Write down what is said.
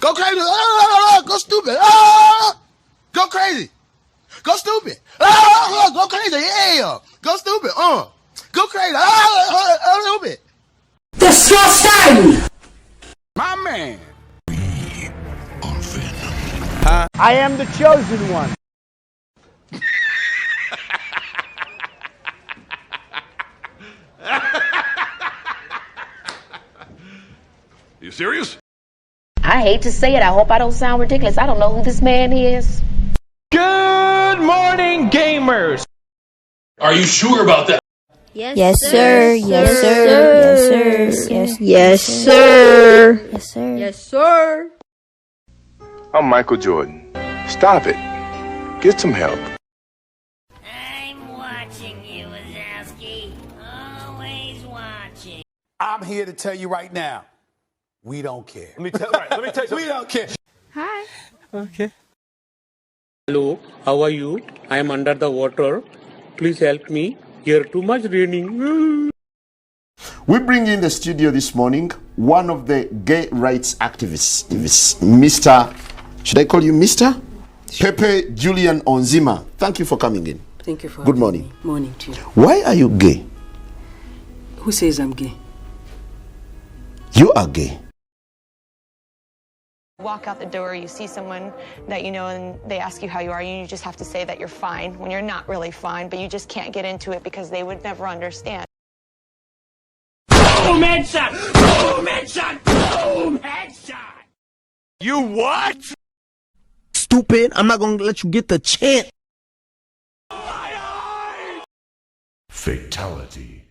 Go crazy. Go stupid. Go crazy. Go stupid. Go crazy. Yeah. Go stupid. Go crazy. Stupid. That's your style. My man. I am the chosen one. You serious? I hate to say it. I hope I don't sound ridiculous. I don't know who this man is. Good morning, gamers. Are you sure about that? Yes, sir. Yes, sir. Yes, sir. Yes, sir. Yes, sir. Yes, sir. I'm Michael Jordan. Stop it. Get some help. I'm watching you, Wazowski. Always watching. I'm here to tell you right now, we don't care. Let me tell you. We don't care. Hi. Okay. Hello, how are you? I am under the water. Please help me. Here too much raining. We bring in the studio this morning one of the gay rights activists, Mr. Should I call you Mr? Pepe Julian Onziema. Thank you for coming in. Thank you for Good morning. Me. Morning to you. Why are you gay? Who says I'm gay? You are gay. Walk out the door, you see someone that you know and they ask you how you are, and you just have to say that you're fine when you're not really fine, but you just can't get into it because they would never understand. Boom, headshot! Boom, headshot! Boom, headshot! You what? Stupid. I'm not going to let you get the chance. Fatality.